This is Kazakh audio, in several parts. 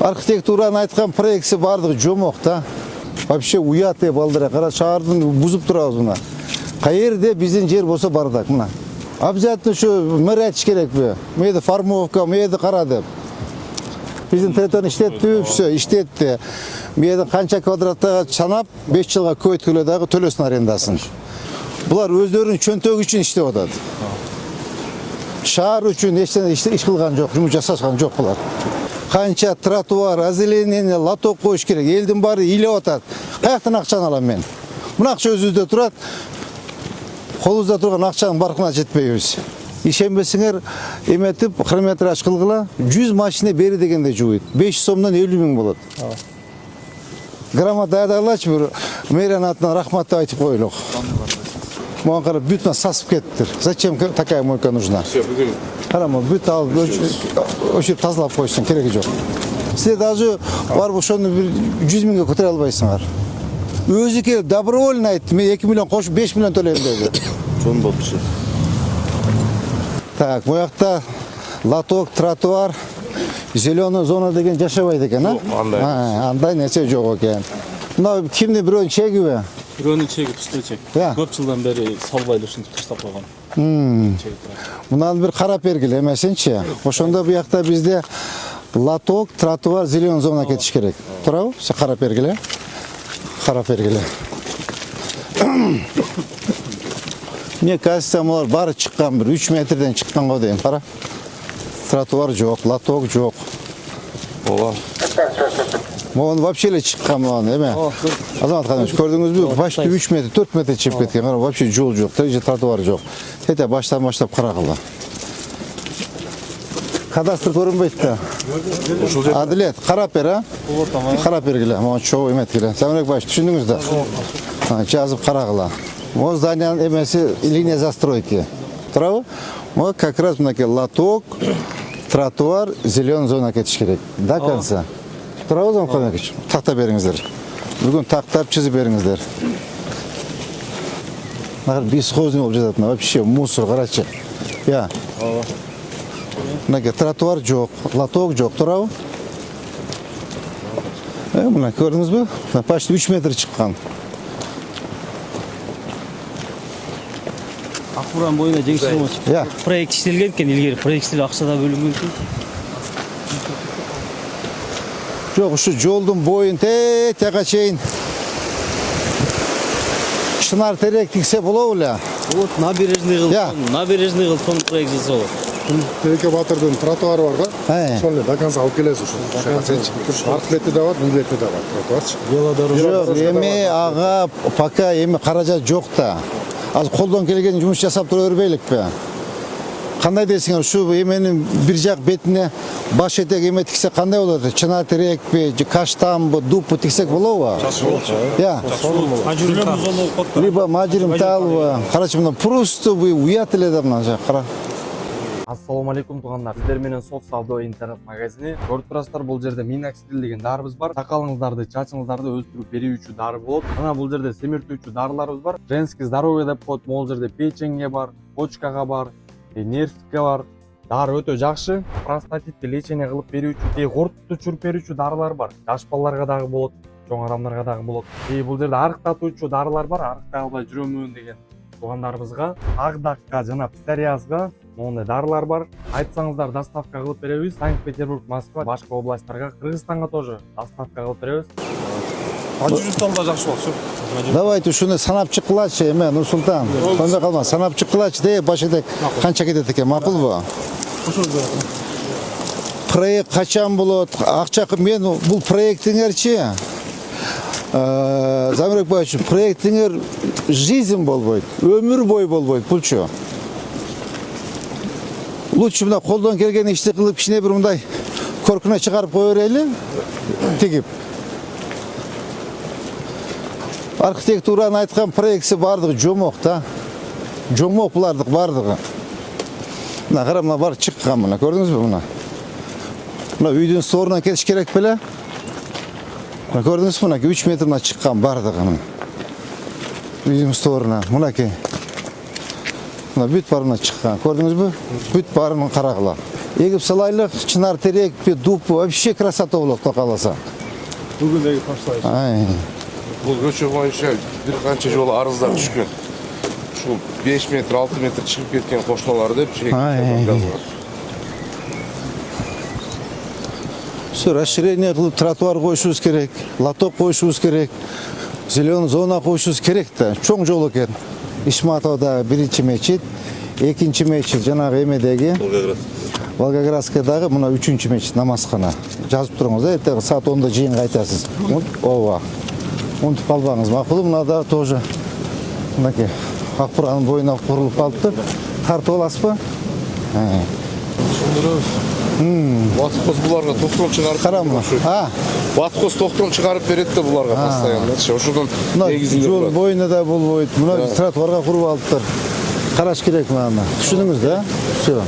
Архитектураны айткан проектisi бардыгы жомок да. Вообще уят балдыра. Кара шаардын бузуп турабыз мына. Каерде биздин жер болсо бардак мына. Обязательно şu mэр айтыш керекпи? Мейди формовка, мейди кара деп. Биздин территорияны иштеттиби? Все, иштетти. Мейди канча квадраттага чанап 5 жылга көйткүлө дагы төлөсүн арендасын. Булар өздөрүнүн чөнтөгү үчүн иштеп атат. Шаар үчүн иш кылган жок, жумуш жасашкан жок булар. Канча тротуар, озеленение, лоток коюш керек. Элдин баары ыйлап атат. Каяктан акчаны алам мен? Мына акча өзүбүздө турат. Колубузда турган акчанын баркына жетпейбиз. Ишенбесиңер, эметип хронометраж кылгыла, 100 машина бери дегенде жууйт. 500 сомдон 50 000 болот. Грамота даярдагылачы бир мэриянын атынан рахмат деп айтып коелук. Маған қарап бүтін сасып кеттір. Зачем такая мойка нужна? Қарама, бүт алып, өшіріп тазалап қойсын, керегі жоқ. Сізде даже бар бұшоны 100 000-ге көтере албайсыңар. Өзі келіп, добровольно айтты, мен 2 миллион қошып 5 миллион төлеймін деді. Жон болып тұшы. Так, бұяқта лоток, тротуар, зеленый зона деген жашабайды екен, а? Андай несе жоқ екен. Мына кімде біреуін чегі бе? Біреуінің чегі пустой чек. Көп жылдан бері салбайлы үшін таштап қойған. Мұнан бір қарап бергілі емесенше. Ошонда бұяқта бізде лоток, тротуар, зеленый зона кетіш керек. Тұрау? Сен қарап бергілі. Қарап бергілі. Мне кажется, мұлар бары шыққан бір 3 метрден шыққан ғой дейін. Қара. Тротуар жоқ, лоток жоқ. Ола. Оны вообще ле шыққан мұлан, еме? Азамат Қадамович, көрдіңіз бе? Башты 3 метр, 4 метр чеп кеткен. Қара, вообще жол жоқ, тәже тротуар жоқ. Тәте баштан баштап қарақылы. Кадастр көрінбейді. Адилет, қарап бер, а? Қарап бергілі, мұған шоу емет келі. Сәмірек баш, түшіндіңіз да? Жазып қарақылы. Ол зданияның емесі линия застройки. Тұрау? Ол как раз мұнаке лоток, тротуар, зеленый зона кетіш керек. До конца. Тұрау Азамат Қадамович, тақта беріңіздер. Бүгін тақтап чізіп беріңіздер. Бесхозный болып жататын, вообще мусор, қарачы. Я. Мұнаке тротуар жоқ, лоток жоқ. Тұрау? Мұна көрдіңіз бе? Почти 3 метр шыққан. Ақбуран бойына жеңсіз проект іштелген кен, елгері проекттер ақшада бөлінген кен. Жоқ, ұшы жолдың бойын тәға шейін шынар терек тіксе болау өлі. Вот набережный қылып соны проект жасау. Тереке батырдың тротуары бар ғой? Соны до конца алып келесіз. Арт бетте де бар, бұл бетте де бар тротуарчы. Жоқ, еме аға, пока еме қаражат жоқ та. Аз қолдан келген жұмыс жасап тұра өрбейлік бе? Қандай десіңер, шу еменің бір жақ бетіне баш етек еме тіксе қандай болады? Чына терек бе, каштан бе, дуп бе тіксек болау ба? Я. Либо мажырым тал бе. Қарачы мұна просто бұй уят еледі мұна жақ. Ассаламу алейкум туғандар. Сіздер менен Сот Саудо интернет магазини. Көріп тұрасыздар, бұл жерде миноксидил деген дарыбыз бар. Сақалыңыздарды, чачыңыздарды өстіріп берүүчү дары болот. Ана бұл жерде семиртүүчү дарыларыбыз бар. Женский здоровье деп коет. Могул жерде печеньге бар, почкага бар, нервке бар. Дары өтө жакшы. Простатитти лечение кылып берүүчү, куртту чүрүп берүүчү дарылар бар. Жаш балдарга дагы болот, чоң адамдарга дагы болот. Бұл жерде арыктатуучу дарылар бар. Арыктай албай жүрөмүн деген туғандарыбызға, агдакка жана псориазга мондай дарылар бар. Айтсаңыздар доставка кылып беребиз. Санкт-Петербург, Москва, башка областтарга, Кыргызстанга тоже доставка кылып беребиз. Ажырталда жакшы болчу. Давайте шуны санап чыккылачы, эме Нурсултан. Сонда калма, санап чыккылачы де башыдек канча кетет экен, макулбу? Проект качан болот? Акча мен бул проектиңерчи Замирбек Байович, проектиңер жизнь болбойт, өмүр бой болбойт, булчу. Лучше мына колдон келген ишти кылып кичине бир мындай көркүнө чыгарып кое берели, тигип. Архитектураны айткан проектisi бардыгы жомок да. Жомок булардык бардыгы. Мына кара, мына бар чыккан мына, көрдүңүзбү мына? Мына үйдүн сторунан кетиш керек беле? Көрдіңіз мұна 3 метрна шыққан бардығы. Үйдің сторына. Мұна ке. Мұна бүт барына шыққан. Көрдіңіз бі? Бүт барының қарағыла. егіп салайлық, чынар терек, дуб, вообще красота болады, құдай қаласа. Бүгіндегі ташлайшы. Ай. Бұл көше бойынша бір қанша жолы арыздар түшкен. Şu 5 метр, 6 метр шығып кеткен қошналары деп Все, расширение қылып, тротуар қойшуыз керек, лоток қойшуыз керек, зеленый зона қойшуыз керек та. Чоң жол екен. Ишматовда бірінші мечит, екінші мечит жаңағы емедегі. Волгоградскайдағы мына үшінші мечит намазхана. Жазып тұрыңыз, ертең саат 10-да жиын қайтасыз. Ова. Ұмытып қалбаңыз. Мақұлы, мынада тоже мынаке Ақбұраның бойына құрылып қалыпты. Тартып аласыз ба? Батқоз бұларға тоқтом шығарып Қарама. Батқоз тоқтом шығарып береді де бұларға постоянно. Ошодан негізінде жол тұрады. бойына да бұл бойды. Мына тротуарға құрып алыптыр. Қараш керек мынаны. Түсініңіз да? Все.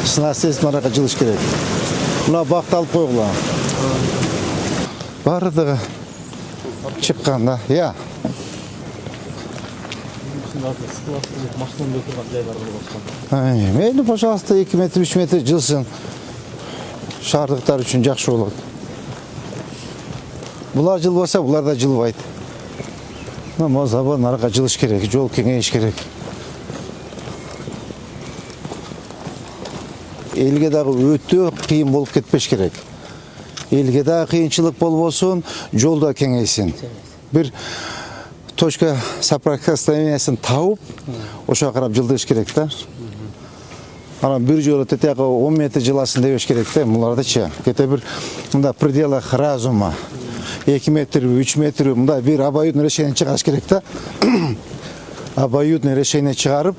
Снасест мараға жылыш керек. Мына бақты алып қойғыла. Бардығы шыққанда. Я. Мейлі, пожалуйста, 2 метр, 3 метр жылсын. Шардықтар үшін жақшы болады. Бұлар жылбаса, бұлар да жылбайды. Мазаба нарқа жылыш керек, жол кеңейіш керек. Елге дағы өте қиын болып кетпеш керек. Елге дағы қиыншылық болбосын, жолда кеңейсін. Бір точка соприкосновениясын тауып, ошоға қарап жылдыш керек та. Bir жолы тетеға 10 метр жыласын дебеш керек та, мұларды че. Кете бір мұнда пределах разума. 2 метр, 3 метр, мұнда бір обоюдный решение шығарыш керек та. Обоюдный решение шығарып,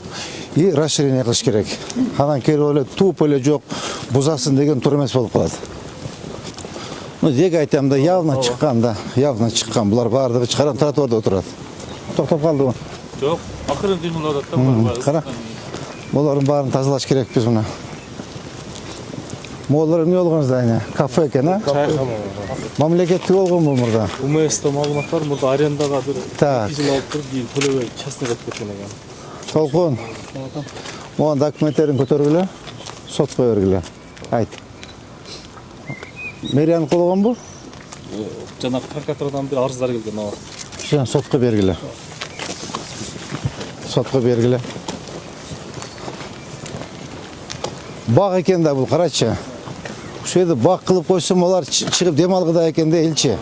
и расширение қылыш керек. Анан кері оле туып оле жоқ, бұзасын деген тұр емес болып қалады. Дек айтамда, явно шыққан, бұлар бардығы шығаран тротуарда отырады. Тоқтап қалды ғой. Жоқ, ақырын демалады. Қара. Олардың барын тазалаш керек біз мұна. Олар не олғанызда әне? Кафе екен, а? Мамлекетті олғын бұл мұрда? УМС-та мағлұматтар мұнда арендаға бір Так. жыл алып тұрып дейін төлебей частный қылып кеткен екен. Толқын. Оған документтерін көтергілі, сотқа бергілі. Айт. Мерияны қолған бұл? Жаңағы прокуратурадан бір арыздар келген ау. Сотқа бергілі. Сотқа бергілі. Бақ екен да бұл, қаратшы. Шөйді бақ қылып қойсым, олар шығып демалғыда екен де елші.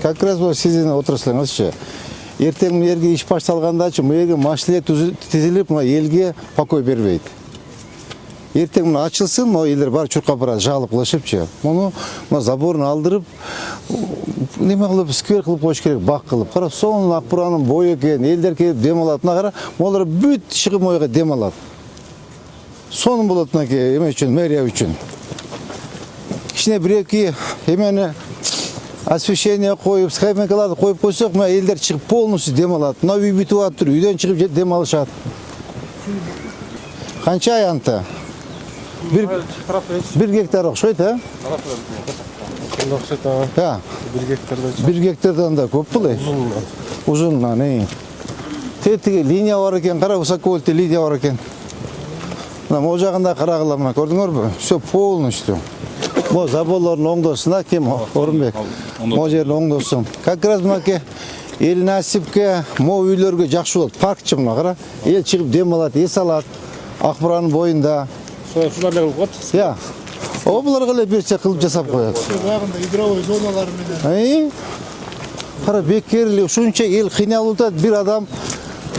Как раз бұл сізден отырсылыңызшы. Ертең елге іш башталғанда елге машине тізіліп, елге покой бербейді. Ертең açılsın, o елдер бар çurqa барады, жағылып қылышыпшы. Оны заборын алдырып, неме қылып, сквер қылып қойыш керек, бақ қылып. Қара, соның Ақбұраның бойы екен, елдер келіп демалатына қара, олар бүт шығым ойға демалады. Соның болатына ке, еме үшін, мэрия үшін. Кішіне бір-екі емені освещение қойып, скайпенкаларды қойып қойсақ, елдер шығып полностью демалады. Мына үй бүтіп атыр, үйден шығып демалышады. Қанша аянты? Bir gektar okşaydı ha? Ya. 1 gektardan da köp bulu. Uzunla ne? Tetiği linya var eken, kara высоковольтный linya var eken. O жағында қарағыламына көрдіңер бі? Все полностью. Bu заборлардың оңдосына кем? Орынбек. О жердің оңдосын. Как раз мынаке ел нәсіпке, мо үйлерге жақшы болады. Паркчы мына қара. Ел шығып дем алады, ес алады. Ақбұраның бойында. Шуларда қылып қойды? Ya. O bunları böyle bir şey kılıp жасап koyады. Bağında hidrovoy zonaları menen. Қара бекерли, шунча ел қиналып жатады, bir adam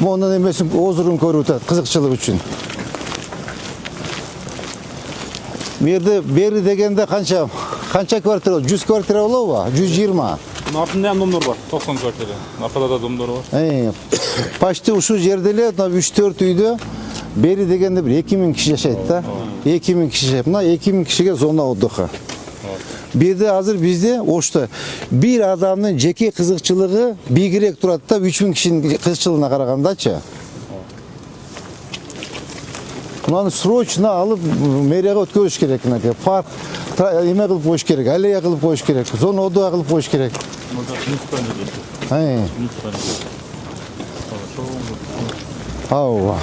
ондан емесін озырын көріп жатады, қызықшылық үшін. Бері дегенде қанша квартира, 100 квартира болу ба? 120. Артында hem домдор бар, 90 квартира. Арқада да домдор бар. Почти ушу жерделе 3-4 үйді бері дегенде бір 2000 кişi жашайды да. 2000 кişi жашайды. Мына 2000 кişiге зона отдыхы. Берде азыр бізде ошты bir адамның жеке қызықшылығы бигірек тұрады да 3000 кişinin қызықшылығына қарағандачы. Мынаны срочно алып мэрияға өткөрүш керек. Парк эме кылып коюш керек, аллея кылып коюш керек, зона отдыха кылып коюш керек. Ауа.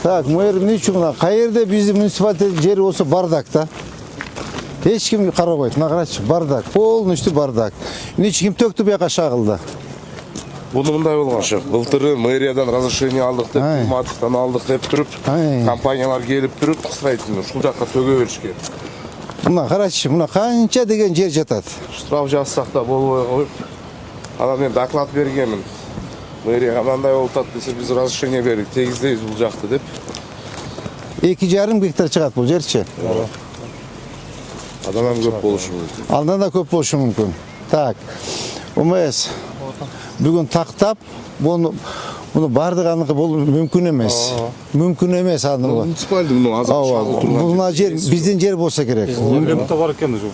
Так, мэр эмне үчүн мына каерде биздин муниципалитеттин жери болсо бардак да. Эч ким карабайт. Мына карачы, бардак, полностью бардак. Эмне үчүн ким төктү буяка шагылды? Буну мындай болгон шеф. Былтыры мэриядан разрешение алдык деп, Кулматовдон алдык деп туруп, компаниялар келип туруп, строительный ушул жакка төгө беришкен. Мына карачы, мына канча деген жер жатат. Штраф жазсак да болбой коюп, анан мен доклад бергенмин. Мэрияга мындай болуп атат десе, биз разрешение бердик, тегиздейбиз бул жакты деп. 2,5 гектар чыгат бул жерчи. Адам көп болушу мүмкүн. Андан да көп болушу мүмкүн. Так. УМС бүгүн тактап, буну бардыгы бул мүмкүн эмес. Мүмкүн эмес аны. Муниципалдын муну азап шагыл турган. Бул жер биздин жер болсо керек. Мемлекетте бар экен уже.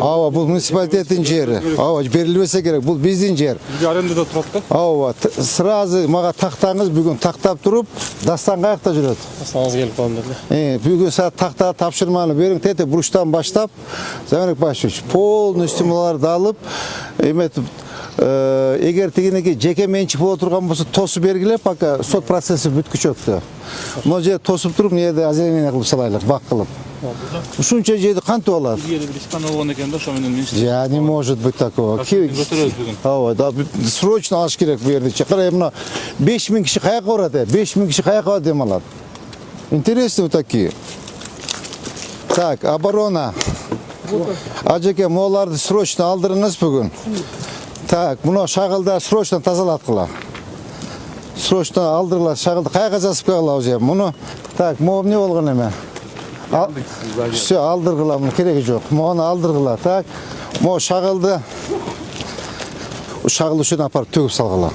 Ооба, бул муниципалитеттин жери. Ооба, берилбесе керек. Бул биздин жер. Бизге арендада турат да. Ооба, сразу мага тактаңыз, бүгүн тактап туруп, дастан каякта жүрөт. Дастаңыз келип калдым dedi. Бүгүн саат такта тапшырманы бериң, тете буруштан баштап, Замирбек Башевич полностью муларды алып, эметип эгер тигинеки жеке менчик боло турган болсо тосуп бергиле, пока сот процесси бүткүчөктү. Могу жер тосуп туруп, мына озеленение кылып салайлык, бак кылып. Ушунча жерди кантип алат? Илгери бир ишкана болгон экен да, ошо менен мен Я не может быть такого. көтөрөбүз бүгүн. Ооба, да срочно алыш керек бу жерди. Карай, мына 5000 киши каяка барат, 5000 киши каяка дем алат. Интересные вот такие. Так, оборона. Ажеке, моларды срочно алдырыңыз бүгүн. Так, мына шагылда срочно тазалаткыла. Срочно алдыргыла, шагылды каяка жазып койгула уже. Муну так, могу эмне болгон эме? Все, алдыргыла, муну кереги жок. Могуну алдыргыла. Так, могу шагылды. Шагыл үчүн апарып төгүп салгыла.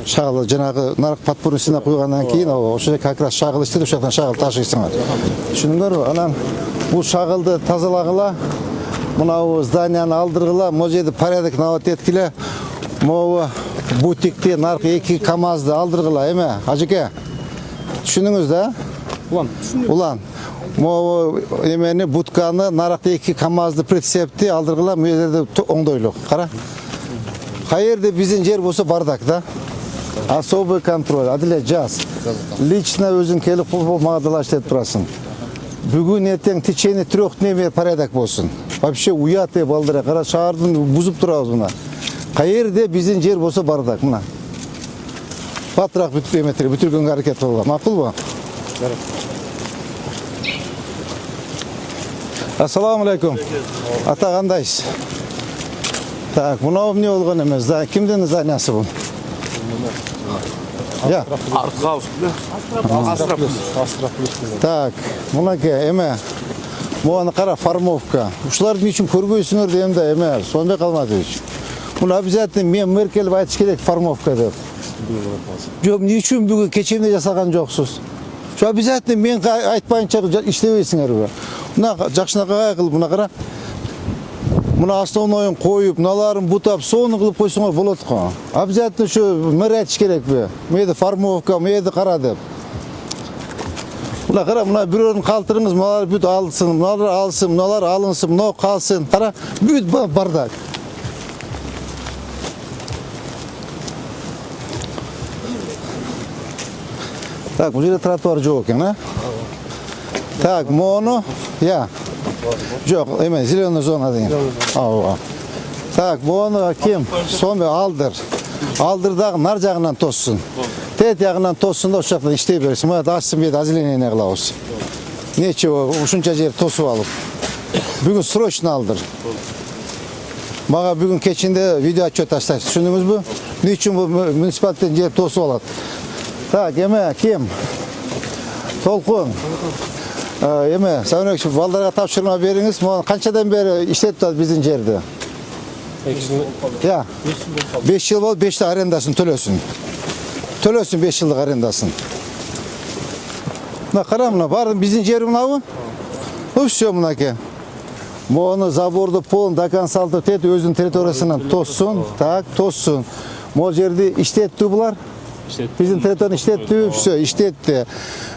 Шагыл жанагы нарык подпорусуна койгандан кийин, ошо как раз шагыл иштеп, ошол жактан шагыл ташыйсыңар. Түшүндүңөрбү? Анан бул шагылды тазалагыла. Мына зданияны алдыргыла, могу жерде порядок наводить эткиле. Могу бутикти наркы 2 КАМАЗды алдыргыла, эме, ажеке. Түшүндүңүз да? Улан. Могу эмени бутканы, наркы 2 КАМАЗды прицепти алдыргыла, могу жерде оңдойлук. Кара. Каерде биздин жер болсо бардак да. Особый контроль, адилет жаз. Лично өзүң келип мага далаш деп турасың. Бүгүн эртең в течение 3 дней порядок болсун. Вообще уят балдыра, кара шаардын бузуп турабыз мына. Каерде биздин жер болсо бардак мына. Батыраак бүтүргөнгө аракет кылгыла. Макулбу? Ассаламу алейкум. Ата кандайсыз? Так, мына эмне болгон эмес да? Кимдин зданиясы бул? Я. Артгаус, Астра плюс. Так, мынаке эме. Муну кара, формовка. Ушуларды эмне үчүн көрбөйсүңөр дейм да, эме, Сонбек Алматович. Муну обязательно мен мэр келип айтыш керек формовка деп. Жок, эмне үчүн бүгүн кечемде жасаган жоксуз? Şu обязательно мен айтпайынча иштебейсиңерби? Мына жакшынакай кылып, мына кара. Мына основнойун коюп, мыналарын бутап, сону кылып койсоңор болот го. Обязательно şu мэр айтыш керекпи? Мээде формовка, мээде кара деп. Мына кара, мына бирөөнүн калтырыңыз, мыналар бүт алсын, мыналар алсын, мыналар алынсын, мынау калсын. Кара, бүт бардак. Так, bu жерде тротуар жок экен, а? Так, мону, я. Жок, эме, зеленая зона деген. Ооба. Так, мону ким? Соме алдыр. Алдырдагы нар жагынан тоссун. Тет жагынан тоссун да ошол жакта иштей берсин. Мына ачсын бет озеленение кылабыз. Нече ушунча жер тосуп алып. Бүгүн срочно алдыр. Мага бүгүн кечинде видео отчет таштайсыз. Түшүндүңүзбү? Эмне үчүн бул муниципалитеттин жер тосуп алат? Так, эме, ким? Толкун. Эме, Самирбек, балдарга тапшырма бериңиз. Мына канчадан бери иштеп турат биздин жерди? 5 жыл. Я. 5 жыл болуп, 5 жыл арендасын төлөсүн. Төлөсүн 5 жылдык арендасын. Мына кара, мына бар биздин жер мынабы? Всё мынаке. Мону заборду полн до конца алтып тет өзүнүн территориясынан тоссун. Так, тоссун. Могу жерди иштеттүү булар? Биздин территорияны иштеттүү, всё, иштетти.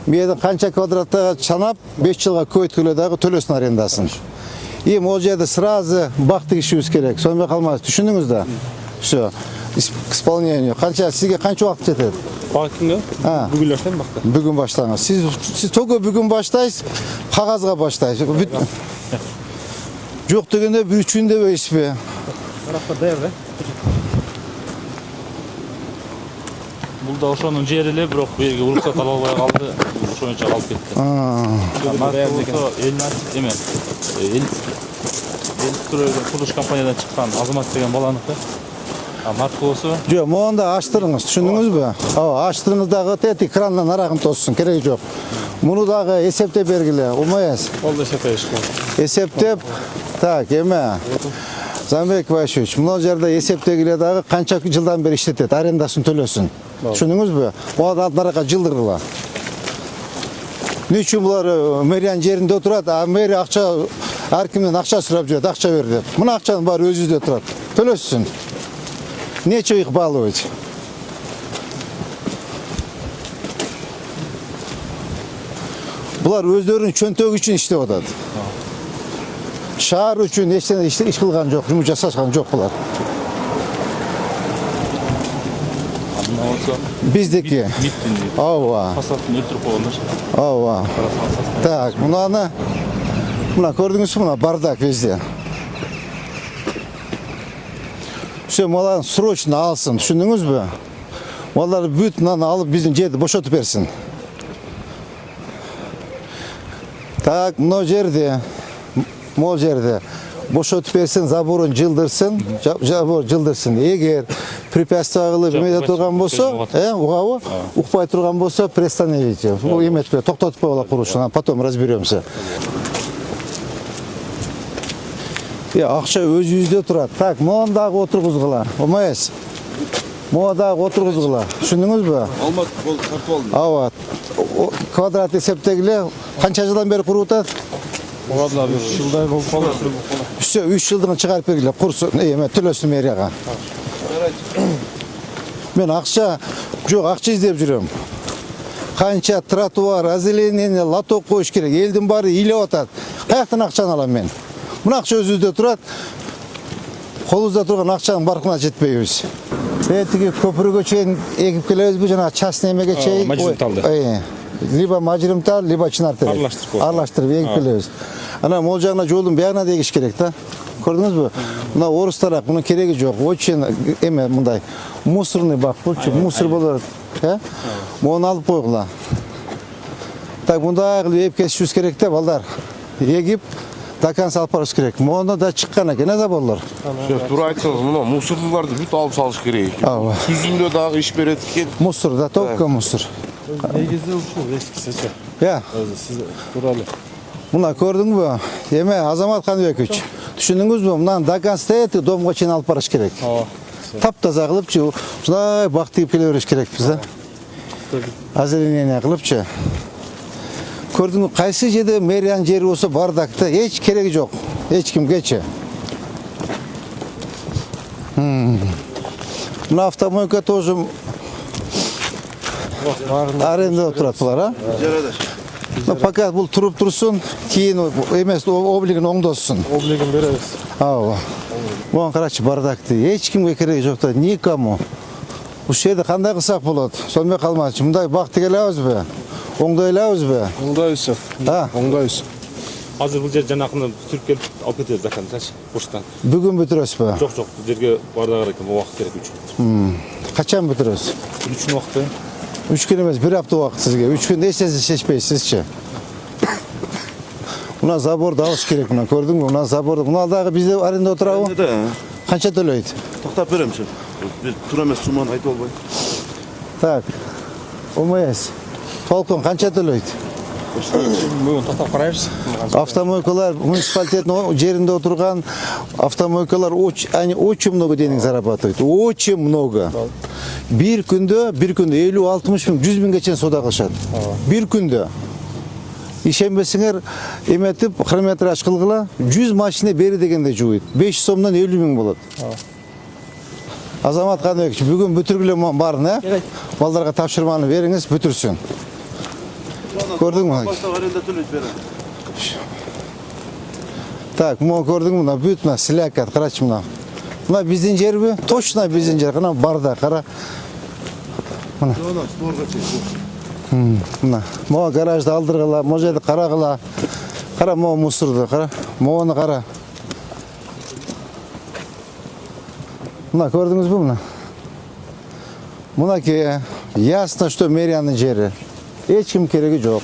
Мээден канча квадраттага чанап, 5 жылга көйткүлө дагы төлөсүн арендасын. И могу жерде сразу бак тигишибиз керек. Сонбек Алматович, түшүндүңүз да? Всё. Исполнение. Канча сизге канча убакыт жетет? Bakın Ha. bugün baştan baktı. Bugün başlangıç. Siz togo bugün başlayız, kağızga başlayız. Yok degende bir üçünde be ismi. Tarafta devre. Бұл да ошонун жерили, бирок bu yerге уруксат ала албай калды. Ошончо калып кетти. Курулуш компаниядан чыккан Азамат деген баланыкы. Маркасы. Жоқ, моғанда аштырыңыз, түшүндүңүз бü? Аштырыңыз дагы тети крандан арагын тосsun, кереги жок. Муну дагы эсептеп бергиле, умаяс. Ол да эсептеш. Эсептеп, так, эме. Замбек Вашевич, мына жерде эсептегиле дагы канча жылдан бери иштетет, арендасын төлөсүн. Түшүндүңүзбү? Буга арага жылдыргыла. Ne üçün bunlar meriyan yerinde oturat, meri akça, her kimden akça sürüp жүрөт, akça ver деп. Mına akçanın bari özüzde oturat. Төлөсүн. Нечего их баловать. Bular өздөрүнүн чөнтөгү үчүн иштеп атат. Шаар үчүн иш кылган жок, жумуш жасашкан жок булар. Биздики. Ооба. Фасадын өлтүрүп койгондар. Ооба. Так, мына көрдүңүзбү, мына бардак везде. Все, маларын срочно алсын, түшүндүңүзбү? Малар бүт мынаны алып биздин жерди бошотуп берсин. Так, мына жерде бошотуп берсин, заборун жылдырсын, Эгер препятствие кылып эмете турган болсо, угабы, укпай турган болсо, приостановите. Бул эметпей, токтотуп койгула курушуна, потом разберемся. Акча өзүбүздө турат. Так, могун дагы отургузгула. Умайсыз. Могун дагы отургузгула. Түшүндүңүзбү? Алмат, бол тартып алдым. Ооба. Квадрат эсептегиле канча жылдан бери куруп атат? Ооба, 3 жылдай болуп калды. Все, 3 жылдын чыгарып бергиле, курсун, төлөсүн мэрияга. Мен акча издеп жүрөм. Канча тротуар, озеленение, лоток коюш керек. Элдин баары илеп атат. Каяктан акчаны алам мен? Мына акча өзүбүздө турат. Колубузда турган акчанын баркына жетпейбиз. Тиги көпүргө чейин эгип келебизби, жана частный эмеге чейин? Мажримталды. Либо мажримтал, либо чынартып. Аралаштырып эгип келебиз. Ана могул жагына жолдун биягына дегиш керек да. Көрдүңүзбү? Мына орус тарап, мунун кереги жок. Очень эме мындай мусорный бак болчу, мусор болот, Мону алып койгула. Так, мындай кылып эгип кетишибиз керек да, балдар. Эгип дакан салып барыш керек. Мону да чыккан экен да болор. Туура айттыңыз, мына мусорларды бүт алып салыш керек экен. Ооба. Түзүндө дагы иш берет экен. Мусор да, только мусор. Негизи ушул эскисечи. Сиз тууралуу. Мына көрдүңбү? Эме Азамат Каныбекович, түшүндүңүзбү? Мына дакан стоит, домго чейин алып барыш керек. Таптаза кылыпчы, ушундай бак тигип келе бериш керекпиз да. Озеленение кылыпчы. Көрдүңбү, кайсы жерде мэриянын жери болсо бардакта, эч кереги жок. Эч кимгечи. Мына автомойка тоже арендада турат булар, Пока бул туруп турсун, кийин эмес облигин оңдосун. Облигин беребиз. Ооба. Буга карачы бардакты. Эч кимге кереги жок да, никому. Ушул жерде кандай кылсак болот? Сонбой калмачы. Мындай бакты келебизби? Оңдойлабызбы? Оңдойбуз. Оңдойбуз. Азыр бул жер жанакыны түрүп келип алып кетебиз заканчы, буштан. Бүгүн бүтүрөсүзбү? Жок, бул жерге бардагы экен, убакыт керек үчүн. Качан бүтүрөсүз? 3 күн убакыт. 3 күн эмес, 1 апта убакыт сизге. 3 күндө эч нерсе чечпейсизчи. Мына заборду алыш керек, мына көрдүңбү? Мына заборду, мына дагы бизде аренда отурабы? Канча төлөйт? Токтоп беремчи. Бир туура эмес сумманы айтып албайм. Так. Умайсыз. Толкун канча төлөйт? Бүгүн токтоп карайбыз. Автомойкалар, муниципалитеттин жеринде отурган автомойкалар очень много денег зарабатывают. Очень много. Bir күндө 50-60 миң, 100 миңге чейин соода кылышат. Bir күндө. Ишенбесиңер, эметип хронометраж кылгыла, 100 машина бери дегенде жууйт. 500 сомдон 50 миң болот. Азамат Каныбекович, бүгүн бүтүргүлө барын, Балдарга тапшырманы бериңиз, бүтүрсүн. Көрдүңбү? Башта аренда төлөйт берем. Так, мына көрдүңбү? Мына бүт мына силякат, карачы мына. Мына биздин жерби? Точно биздин жер, кана барда, кара. Мына. Мына. Моға гаражды алдырғыла, мо жерді қарағыла. Қара, моға мусорды, қара. Моғаны қара. Мына, көрдіңіз бі мына? Мына ке, ясно, что мэрияның жері. Ешкім керегі жоқ.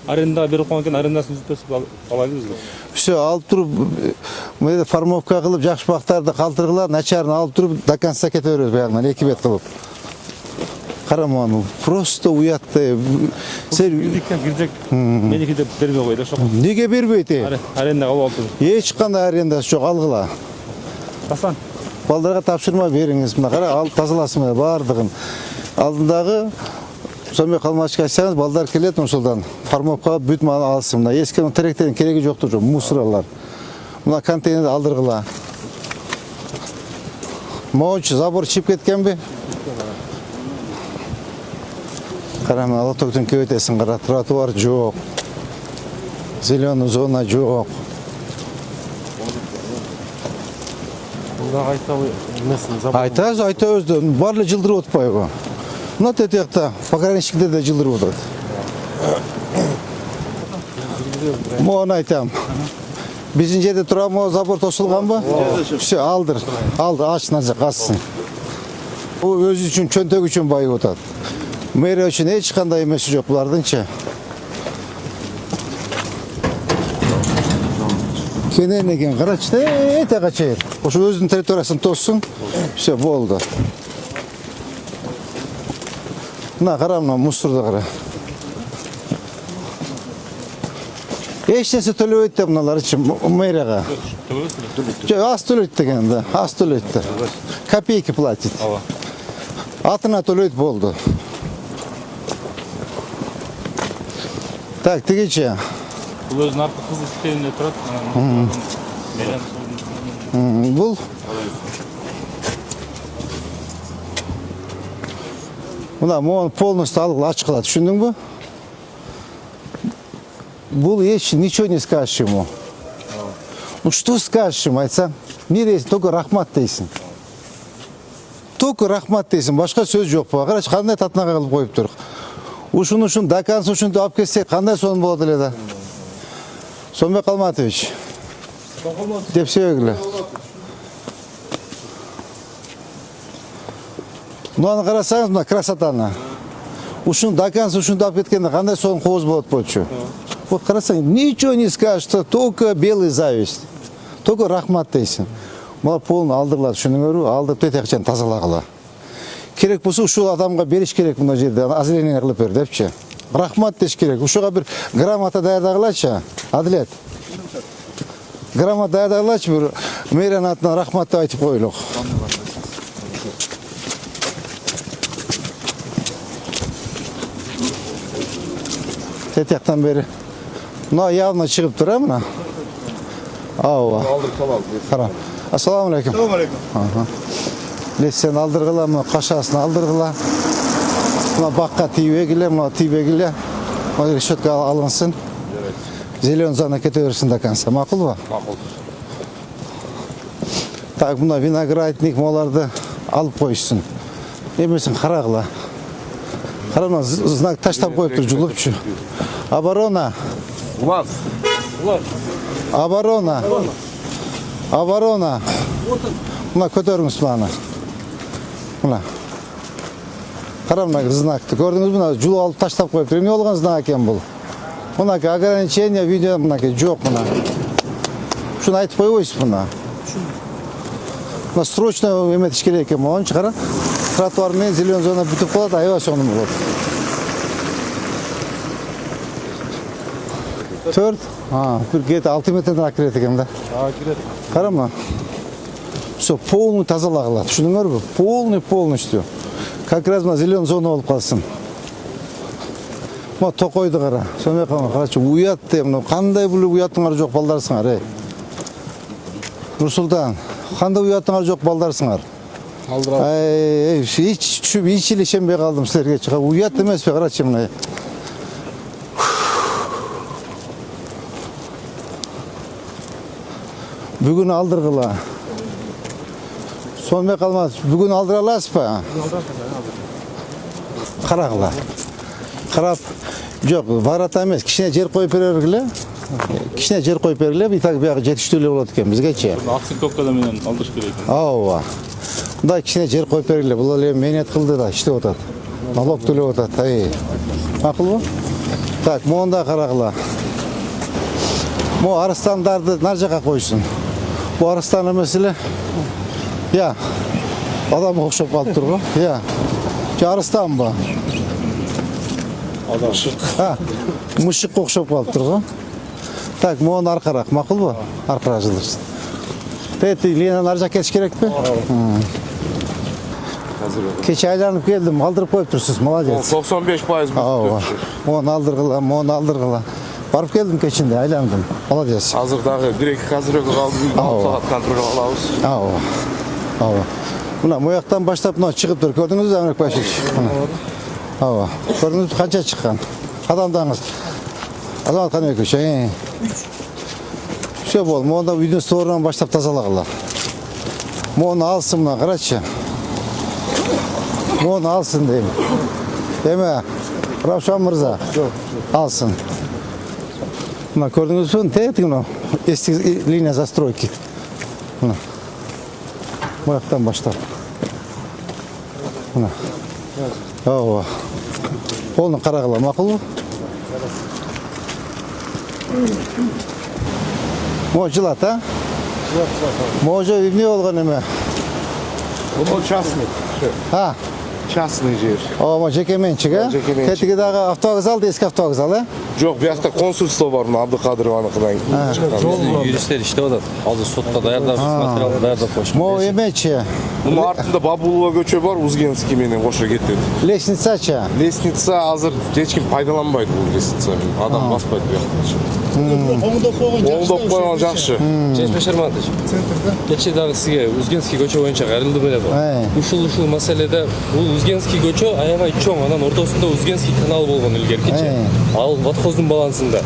Аренда беріп қойған екен, арендасын үзіп алайбыз ба? Все, алып тұрып, мына формовка қылып, жақшы бақтарды қалтырғыла, начарын алып тұрып, до конца кете береді баяғынан, 2 бет қылып. Қараману, просто уятты. Кирдек, менекі деп бермей қойды, шоқ. Неге бербейді? Аренда қалып алып тұрды. Ешқандай арендасы жоқ, алғыла. Тасан? Балдарға тапшырма беріңіз, мына қара, алып тазаласың бардығын. Алдындағы сонымен қалмашқа айтсаңыз, балдар келеді осылдан. Формовкаға бүтін алысың. Мына ескінің теректердің керегі жоқты жоқ, мусоралар. Мына контейнерді алдырғыла. Моғыншы забор чип кеткен бе? Қарамын, алатөктің көйтесің, қара, тротуар жоқ. Зеленый зона жоқ. Айта өзді, барлы жылдырып отпай ғой. Мына тетекті пограничниктер де жылдырып отырады. Моғын айтам. Біздің жерде тұра мо забор тосылған ба? Все, алдыр, ач назық, ассың. Бұл өзі үшін, чөнтек үшін байы отады. Мэрия үшін ешқандай емесі жоқ бұлардыңша. Кенен екен, қарачты, әйті қачайыр. Ошы өзінің территориясын тосын, все, болды. Мына қара, мына мұсырды қара. Ештесі төлөйді деп мыналар үшін мэрияға. Аз төлөйді деген, да, аз төлөйді. Копейки платит. Атына төлөйді болды. Так, тегече. Бұл өзінің артық қызыл тікеліне тұрады. Бұл? Мына, мұны полностью алып ачық қылады, түсіндің бі? Бұл ничего не скажешь ему. Ну что скажешь ему, айтсаң? Не дейсің, только рахмат дейсің. Только рахмат дейсің, башқа сөз жоқ па. Қарашы, қандай татынаға қылып қойып тұр. Ушын даканс үшін алып келсек, қандай соның болады леді? Сонбек Алматович. Деп сөйгілі. Мынаны қарасаңыз, мына красотаны. Ушын даканс үшін алып кеткенде, қандай соның қоғыз болады бұлчу. Вот қарасаң, ничего не скажешь, только белый зависть. Только рахмат дейсің. Мына полын алдырлады, шының өрі, алдып тетекчен тазалағыла. Керек болса, ушул адамға беріш керек мына жерде, азеление қылып бер, депші. Рахмат деш керек. Ушуға бір грамота даярдағылачы, Адилет. Грамота даярдағылачы, бір мэрияның атынан рахмат деп айтып қойылық. Тетектен бері. Мына явно шығып тұр, мына. Ауа. Қара. Ассаламу алейкум. Ассаламу алейкум. Лесен алдырғыла, мұна қашасын алдырғыла. Мұна баққа тейбегіле, мұна тейбегіле. Мұна решетка алынсын. Зелен зона кете өрсін до конца. Мақұл ба? Мақұл. Так, мұна виноградник моларды алып қойсын. Емесін қарағыла. Қара, мұна знак таштап қойып тұр, жұлып жүр. Оборона. Улан. Оборона. Оборона. Мұна көтеріңіз мұнаны. Мұна. Қара мұна знакты. Көрдіңіз мұна жұлу алып таштап қойып тұр. Не олған знак екен бұл? Мұна ограничение видео мұна жоқ мұна. Шуны айтып қойып мұна. Мұна срочно еметіш керек екен. Оның шығара. Тротуар мен зелен зона бүтіп қалады, айва соңым болады. 4? Bir geti 6 metreden akret eкен да. Қарама. Все, полный тазалағыла. Düşündüңөр бі? Полностью. Как раз мына зелен зона болып қалсын. Ма тоқойды қара. Сонымен қалма. Қарачы, уят деймін. Қандай бұл уяттыңар жоқ балдарсыңар, ей. Нұрсұлтан, қандай уяттыңар жоқ балдарсыңар. Ей, еш елешенбей қалдым сілерге шыға. Уят емес пе, қарачы мұна. Бүгін алдырғыла. Сонымен қалмады. Бүгін алдыра аласыз ба? Карагыла. Карап, жок, барата эмес, кичине жер коюп берергиле. Кичине жер коюп бергиле, и так биягы жетиштүү болот экен бизгечи. Отсыковкада менен алдырыш керек. Ооба. Мындай кичине жер коюп бергиле. Бул эле мээнет кылды да иштеп атат. Налог төлөп атат. Макулбу? Так, монда карагыла. Мо арыстандарды нар жака койсун. Бу арыстан эмес эле. Я. Адам окшоп калып тургу. Я. Же арыстанбы? Мышык окшоп калып тургу. Так, мону аркараак, макулбу? Аркара жылдырсын. Тети Ленаны ар жака кетиш керекпи? Кече айланып келдим, алдырып коюп турсуз, молодец. 95% Ооба. Мону алдыргыла. Барып келдим кечинде, айландым. Молодец. Азыр дагы бир-эки кадрларды калды. 6 саат контроль алабыз. Ооба. Мына мояктан баштап мына чыгып тур. Көрдүңүзбү, Амирек Башевич? Ооба. Көрдүңүзбү канча чыккан? Адамдаңыз. Азамат Каныбекович, Все бол, мону үйдүн сторунан баштап тазалагыла. Мону алсын мына, карачы. Мону алсын дейм. Эме, Равшан мырза, алсын. Мына көрдүңүзбү, тетиги мына эски линия застройки. Мына. Мояктан баштап. Мына. Ооба. Колуну карагыла, макулбу? Мо жылат, а? Может, эмне болгон эме? Бул частный. Частный жер. Ооба, жеке менчик, а? Тетиги дагы автовокзал, эски автовокзал, э? Жок, биякта консульство бар, мына Абдыкадырованыкынан. Юристтер иштеп атат. Азыр сотко даярдап, материалды даярдап коюш. Мо эмечи? Мунун артында Бабулова көчө бар, Узгенский менен кошо кетет. Лестницачы? Лестница азыр эч ким пайдаланбайт бул лестница. Адам баспайт биякта. Оңдоп койгон жакшы. Жеңиш Башарманович. Кече дагы сизге Узгенский көчө боюнча кайрылды беле бу. Ушул маселеде бул Узгенский көчө аябай чоң, анан ортосунда Узгенский канал болгон илгеркичи. Ал Ватхоздун балансында.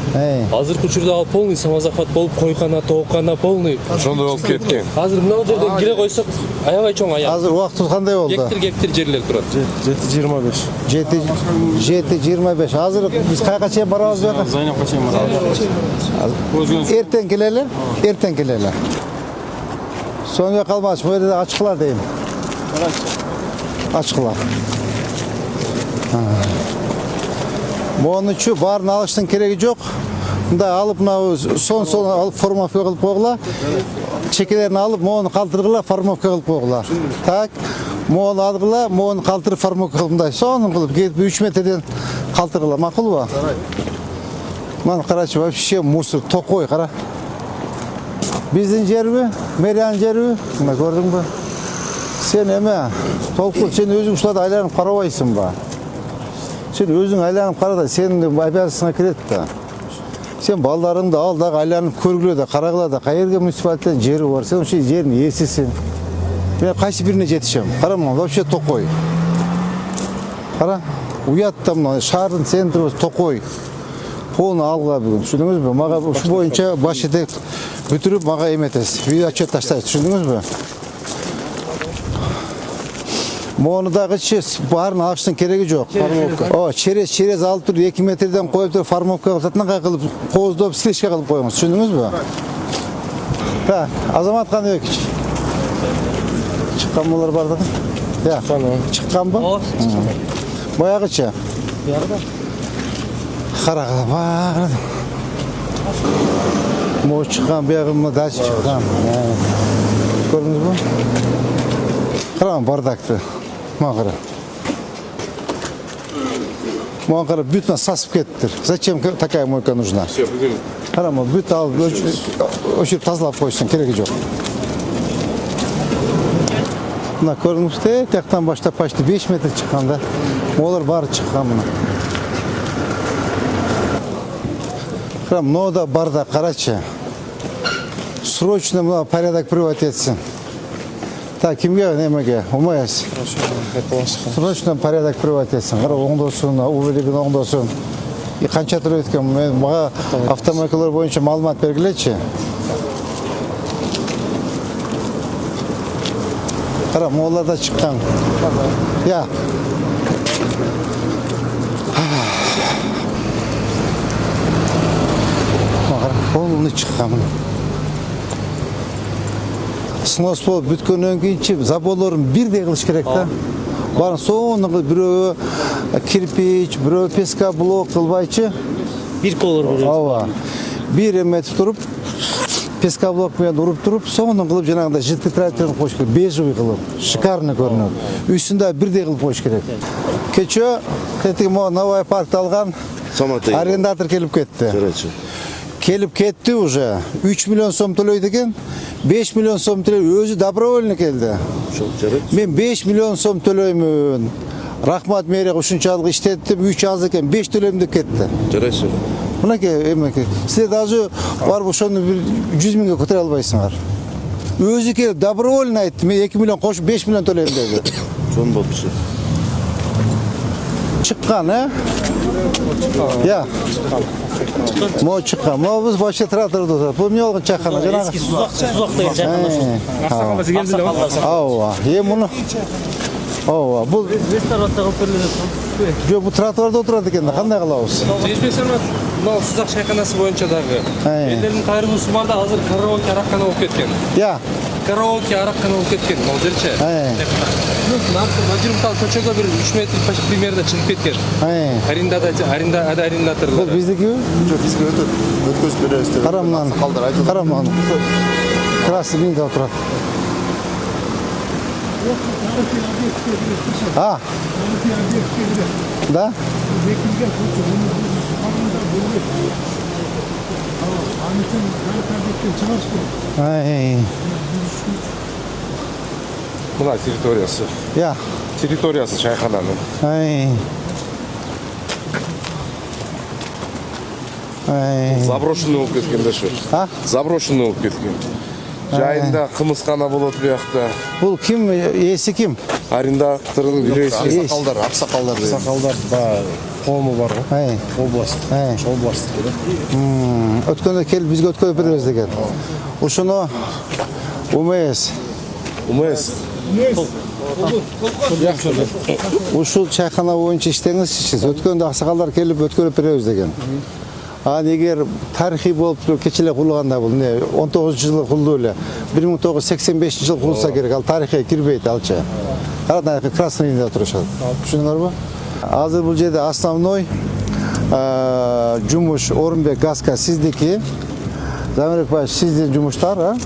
Азыркы учурда ал полный самозахват болуп, койкана, тооккана полный. Ошондой болуп кеткен. Азыр мына жерден кире койсок аябай чоң аяк. Азыр убактыбыз кандай болду? Гектар жерлер турат. 7.25. Азыр биз кайга чейин барабыз бека? Зайнапка чейин барабыз. Эртең келели. Сонуга калмач, бу жерде ачкыла дейм. Ачкыла. Монучу баарын алыштын кереги жок. Мындай алып мына сон алып формовка кылып койгула. Чекелерин алып, мону калтыргыла, формовка кылып койгула. Так, мону алгыла, мону калтырып формовка кылып мындай сонун кылып кетип 3 метрден калтыргыла, макулбу? Мана карачы, вообще мусор токой, кара. Биздин жерби, мэриянын жерби, мына көрдүңбү? Сен эме, толкун, сен өзүң ушуларды айланып карабайсыңбы? Сен өзүң айланып кара да, сенин обязанностьуңа кирет да. Сен балдарыңды ал дагы айланып көргүлө да, карагыла да, кайерге муниципалитеттин жери бар, сен ошол жердин ээсисиң. Мен кайсы бирине жетишем? Кара, вообще токой. Кара, уят да мына шаардын центри токой. Полный алгыла бүгүн, түшүндүңүзбү? Мага ушу боюнча баш этек бүтүрүп мага эметесиз. Видео отчет таштайсыз, түшүндүңүзбү? Мону дагычы баарын алыштын кереги жок. Через алып туруп 2 метрден коюп туруп формовка кылып, кылып, кооздоп, слежка кылып коюңуз, түшүндүңүзбү? Так, Азамат Каныбекович. Чыккан болор бардыгы? Чыкканбы? Боягычы? Буягы карагыла бар. Мо чыккан, буягы дальше чыккан. Көрдүңүзбү? Караңыз бардакты. Мағыра. Мағыра бүтін сасып кеттір. Зачем такая мойка нужна? Все, бүгін. Қарама, бүт алып, өшіріп тазалап қойсын, керегі жоқ. Мына көріңізде, тияқтан баштап почти 5 метр шыққанда. Олар бары шыққан мына. Қарам, мынау да барда қарачы. Срочно мына порядок приводить етсін. Так, кимге немеге? Умаяс. Срочно порядок приводить етсін. Қара, оңдосын, увелігін оңдосын. И қанша түр өткен, маға автомойкалар бойынша малымат бергілетші. Қара, молларда шыққан. Я. Полный чыккан. Снос болуп бүткөндөн кийин заборлорун бирдей кылыш керек да. Барын сону бирөө кирпич, бирөө пескоблок кылбайчы. Бир колор беребиз. Ооба. Бир эметип туруп, пескоблок менен уруп туруп, сону кылып жанагындай жидкий тракторун коюш керек. Бежевый кылып, шикарный көрүнөт. Үстүндө бирдей кылып коюш керек. Кечөө тетиги mo Новый паркты алган арендатор келип кетти. Келип кетти уже. 3 миллион сом төлөйт экен. 5 миллион сом төлөй өзү добровольно келди. Мен 5 миллион сом төлөймүн. Рахмат мэрия ушунчалык иштеттип, 3 аз экен, 5 төлөйм деп кетти. Жарайсың. Мынакей, эмнеке. Силер даже барып ошону 100 миңге көтөрө албайсыңар. Өзү келип добровольно айтты. Мен 2 миллион кошуп 5 миллион төлөйм деди. Сон болчу. Чыккан, Я. Мо чыккан. Мо биз башка трактордо турат. Бул эмне болгон чайкана? Жанагы Сузак деген чайкана. Ооба. Муну. Ооба. Бул Реставрация кылып берилет. жок, бул трактордо турат экен да. Кандай кылабыз? Жетпесем, мына Сузак чайканасы боюнча дагы. Элдердин кайрылуусу бар да, азыр караоке араккана болуп кеткен. Караоке араккана болуп кеткен, могу жерче. Мажирмтал көчөгө бир 3 метр примерно чыгып кеткен. Арендатор. Бул биздикиби? Жок, бизге өткөзүп беребиз деп. Карамдан. Карамдан. Красный минда турат. Да? Мына территориясы. Территориясы чайхананын. Заброшенный болуп кеткен да шу. Заброшенный болуп кеткен. Жайында кымызкана болот буякта. Бул ким, ээси ким? Арендатордун бирөөсү. Аксакалдар. Аксакалдар коому бар го. Область. Область деп. Өткөндө келип бизге өткөрүп беребиз деген. Ушуну УМС. Ушул чайкана боюнча иштеңиз, сиз өткөндө аксакалдар келип өткөрүп беребиз деген. Эгер тарихи болуп кеч эле курулганда бул 19-жылы курулду эле. 1985-жылы курулса керек, ал тарихке кирбейт алчы. Арада красный линияда турушат. Түшүндүңөрбү? Азыр бул жерде основной жумуш Орунбек Гаска сиздики. Замирбек баш сиздин жумуштар,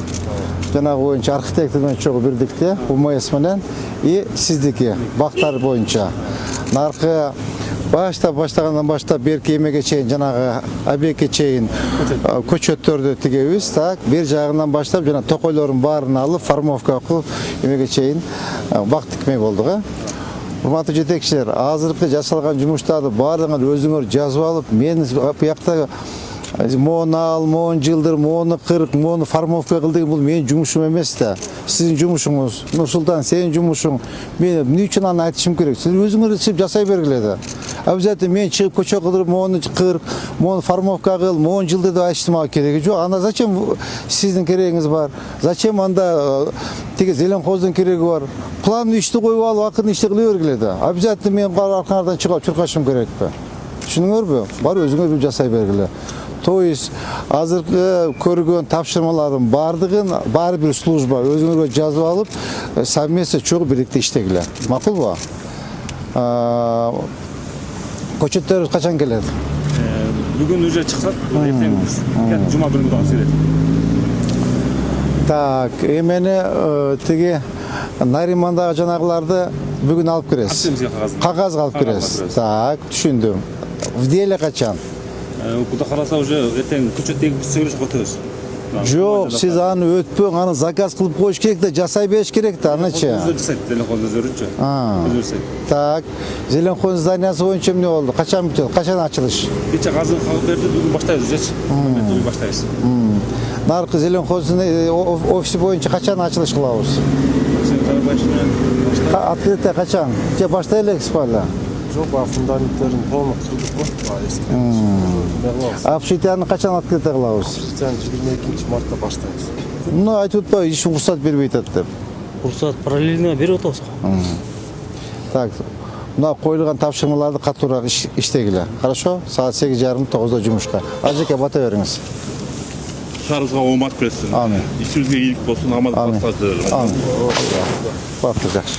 жанагы боюнча архитектор менен чогуу бирдикте, УМС менен и сиздики бактар боюнча. Наркы баштагандан баштап берки эмеге чейин жанагы объектке чейин көчөттөрдү тигебиз, так. Бер жагынан баштап жана токойлордун баарын алып, формовка кылып эмеге чейин бак тикмей болдук, Урматтуу жетекчилер, азыркы жасалган жумуштарды баардыгын өзүңөр жазып алып, мен буякта мону ал, мону жылдыр, мону кырк, мону формовка кыл деген бул менин жумушум эмес да. Сиздин жумушуңуз. Нурсултан, сенин жумушуң. Мен эмне үчүн аны айтышым керек? Сиз өзүңөр ишип жасай бергиле да. Обязательно мен чыгып көчө кылдырып, мону кырк, мону формовка кыл, мону жылдыр деп айтыштым кереги жок. Анда зачем сиздин керегиңиз бар? Зачем анда тиги Зеленхоздун кереги бар? План ишти коюп алып, акырын ишти кыла бергиле да. Обязательно мен аркаңардан чыгып чуркашым керекпи? Түшүнүңөрбү? Бар өзүңөр жасай бергиле. То есть азыркы көргөн тапшырмалардын баардыгын баары бир служба өзүңөргө жазып алып, совместно чогуу бирикте иштегиле. Макулбу? Көчөттөр качан келет? Бүгүн уже чыксак, эртең жума күнү да келет. Так, эмени тиги Наримандагы жанагыларды бүгүн алып киресиз. Кагаз алып киресиз. Так, түшүндүм. В деле качан? Куда караса уже эртең көчөт тегип сөйлөшүп өтөбүз. Жок, сиз аны өтпөң, аны заказ кылып коюш керек да, жасай бериш керек да, анычы. Так, Зеленхоз зданиясы боюнча эмне болду? Качан бүтөт? Качан ачылыш? Кече газын кагып берди, бүгүн баштайбыз уже. Бүгүн баштайбыз. Наркы Зеленхоздун офиси боюнча качан ачылыш кылабыз? Открытие качан? Же баштай элексиз бала? Жок, фундаменттерин полный кылдык го. Общитяны качан открытие кылабыз? 22-мартта баштайбыз. Ну, айтып атпайбы, иш уруксат бербей атат деп. Уруксат параллельно берип атабыз. Так, мына коюлган тапшырмаларды катуураак иштегиле. Хорошо? Саат 8:30-9-да жумушка. Ажеке бата бериңиз. Шарыңызга оомат берсин. Амин. Ишибизге ийгилик болсун, амандыкта жүрүңүз. Амин. Баты жакшы.